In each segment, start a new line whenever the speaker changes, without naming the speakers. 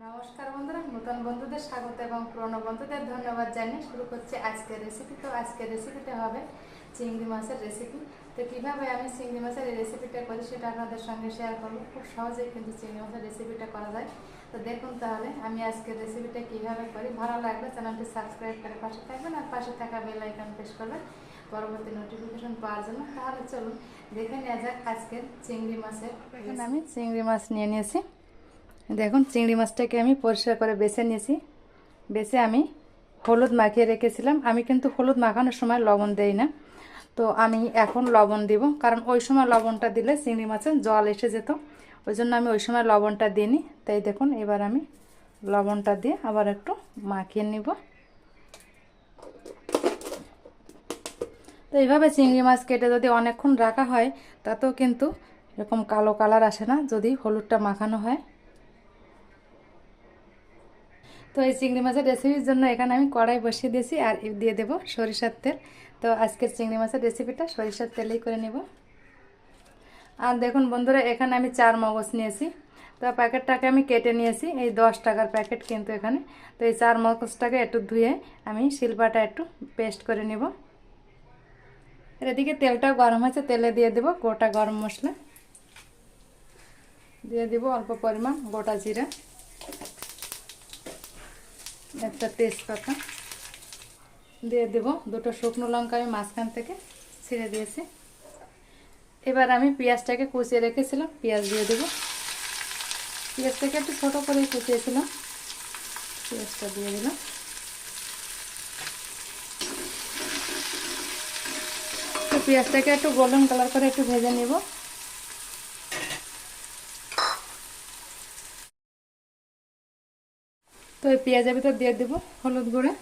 নমস্কার বন্ধুরা, নতুন বন্ধুদের স্বাগত এবং পুরনো বন্ধুদের ধন্যবাদ জানিয়ে শুরু করছি আজকের রেসিপি। তো আজকের রেসিপিতে হবে চিংড়ি মাছের রেসিপি। তো কীভাবে আমি চিংড়ি মাছের এই রেসিপিটা করি সেটা আপনাদের সঙ্গে শেয়ার করবো। খুব সহজেই কিন্তু চিংড়ি মাছের রেসিপিটা করা যায়। তো দেখুন তাহলে আমি আজকের রেসিপিটা কীভাবে করি। ভালো লাগলে চ্যানেলটি সাবস্ক্রাইব করে পাশে থাকবেন আর পাশে থাকা বেল আইকন প্রেস করবেন পরবর্তী নোটিফিকেশন পাওয়ার জন্য। তাহলে চলুন দেখে নেওয়া যাক আজকের চিংড়ি মাছের। এখানে আমি চিংড়ি মাছ নিয়ে নিয়েছি। দেখুন চিংড়ি মাছটাকে আমি পরিষ্কার করে বেছে নিয়েছি। বেছে আমি হলুদ মাখিয়ে রেখেছিলাম। আমি কিন্তু হলুদ মাখানোর সময় লবণ দেই না। তো আমি এখন লবণ দিব, কারণ ওই সময় লবণটা দিলে চিংড়ি মাছের জল এসে যেত। ওই জন্য আমি ওই সময় লবণটা দিইনি। তাই দেখুন এবার আমি লবণটা দিয়ে আবার একটু মাখিয়ে নিব। তো এইভাবে চিংড়ি মাছ কেটে যদি অনেকক্ষণ রাখা হয় তাতেও কিন্তু এরকম কালো কালার আসে না, যদি হলুদটা মাখানো হয়। তো এই চিংড়ি মাছের রেসিপির জন্য এখানে আমি কড়াই বসিয়ে দিয়েছি আর দিয়ে দেব সরিষার তেল। তো আজকের চিংড়ি মাছের রেসিপিটা সরিষার তেলেই করে নেব। আর দেখুন বন্ধুরা, এখানে আমি 4 মগজ নিয়েছি। তো প্যাকেটটাকে আমি কেটে নিয়েছি, এই 10 টাকার প্যাকেট কিন্তু এখানে। তো এই 4 মগজটাকে একটু ধুয়ে আমি শিলপাটা একটু পেস্ট করে নেব। এদিকে তেলটাও গরম হয়েছে, তেলে দিয়ে দেব গোটা গরম মশলা, দিয়ে দিব অল্প পরিমাণ গোটা জিরা, একটা তেজপাতা, দিয়ে দেব 2টো শুকনো লঙ্কা আমি মাঝখান থেকে ছিঁড়ে দিয়েছি। এবার আমি পেঁয়াজটাকে কুচিয়ে রেখেছিলাম, পেঁয়াজ দিয়ে দেব। পেঁয়াজটাকে একটু ছোটো করে কুচিয়েছিলাম, পেঁয়াজটা দিয়ে দিলাম। তো পেঁয়াজটাকে একটু গোল্ডেন কালার করে একটু ভেজে নেব। তো এই পেঁয়াজের ভিতর দিয়ে দেব হলুদ গুঁড়ো,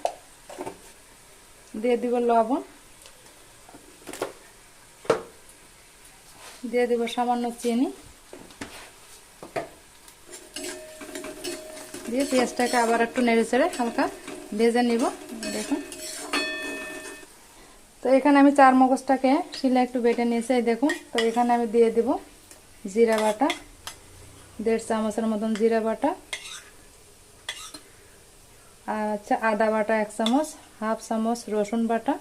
দিয়ে দিব লবণ, দিয়ে দেব সামান্য চিনি, দিয়ে পেঁয়াজটাকে আবার একটু নেড়ে চেড়ে হালকা ভেজে নিব। দেখুন তো এখানে আমি 4 মগজটাকে শিলে একটু বেটে নিয়েছি, দেখুন। তো এখানে আমি দিয়ে দেব জিরা বাটা, 1.5 চামচের মতন জিরা বাটা, আচ্ছা আদা বাটা 1 চামচ, 1/2 চামচ রসুন বাটা,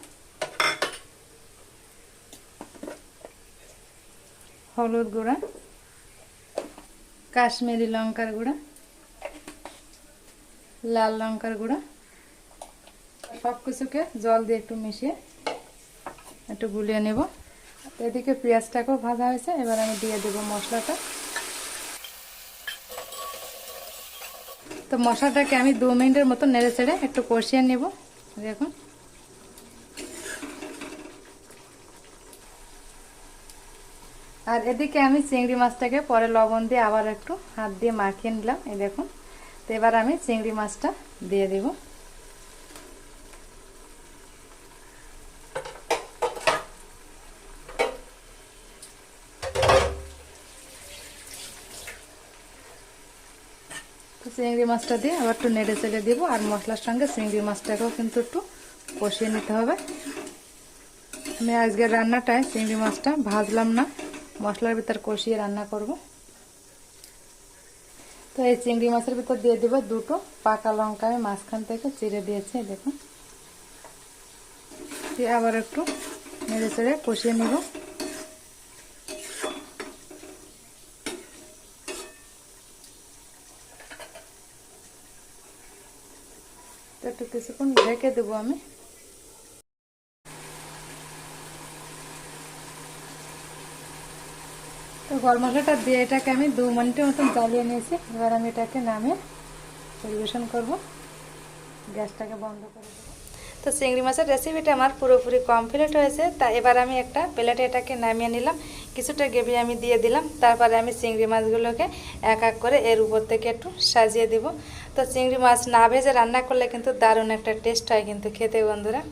হলুদ গুঁড়া, কাশ্মীরি লঙ্কার গুঁড়া, লাল লঙ্কার গুঁড়া, সব কিছুকে জল দিয়ে একটু মিশিয়ে একটু গুলিয়ে নেব। এদিকে পেঁয়াজটাকেও ভাজা হয়েছে, এবার আমি দিয়ে দেব মশলাটা। তো মশলাটাকে আমি 2 মিনিটের মতো নেড়ে চেড়ে একটু কষিয়ে নেব। দেখুন আর এদিকে আমি চিংড়ি মাছটাকে পরে লবণ দিয়ে আবার একটু হাত দিয়ে মাখিয়ে নিলাম, এই দেখুন। তো এবার আমি চিংড়ি মাছটা দিয়ে দেব। তো চিংড়ি মাছটা দিয়ে আবার একটু নেড়ে চেড়ে দেবো, আর মশলার সঙ্গে চিংড়ি মাছটাকেও কিন্তু একটু কষিয়ে নিতে হবে। আমি আজকের রান্নাটায় চিংড়ি মাছটা ভাজলাম না, মশলার ভিতর কষিয়ে রান্না করব। তো এই চিংড়ি মাছের ভিতর দিয়ে দেব 2টো পাকা লঙ্কা আমি মাঝখান থেকে চিড়ে দিয়েছি, দেখুন। দিয়ে আবার একটু নেড়ে চেড়ে কষিয়ে নিব। তো একটু কিছুক্ষণ ঢেকে দেবো আমি। তো গরম মশলাটা দিয়ে এটাকে আমি 2 মিনিটের মতন জ্বালিয়ে নিয়েছি। এবার আমি এটাকে নামিয়ে পরিবেশন করব। গ্যাসটাকে বন্ধ করে দেবো। তো চিংড়ি মাছের রেসিপিটা আমার পুরোপুরি কমপ্লিট হয়েছে। তা এবার আমি একটা প্লেটে এটাকে নামিয়ে নিলাম, কিছুটা গ্রেভি আমি দিয়ে দিলাম। তারপরে আমি চিংড়ি মাছগুলোকে এক এক করে এর উপর থেকে একটু সাজিয়ে দিব। তো চিংড়ি মাছ না ভেজে রান্না করলে কিন্তু দারুণ একটা টেস্ট হয় কিন্তু খেতে বন্ধুরা।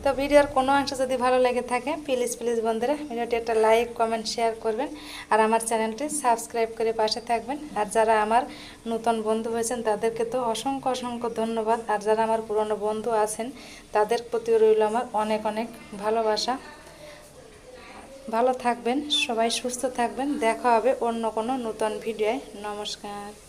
তো ভিডিওর কোনো অংশ যদি ভালো লেগে থাকে প্লিজ বন্ধুরা ভিডিওটি একটা লাইক কমেন্ট শেয়ার করবেন, আর আমার চ্যানেলটি সাবস্ক্রাইব করে পাশে থাকবেন। আর যারা আমার নতুন বন্ধু হয়েছেন তাদেরকে তো অসংখ্য ধন্যবাদ, আর যারা আমার পুরনো বন্ধু আছেন তাদের প্রতি রইল আমার অনেক ভালোবাসা। ভালো থাকবেন সবাই, সুস্থ থাকবেন। দেখা হবে অন্য কোনো নতুন ভিডিওয়। নমস্কার।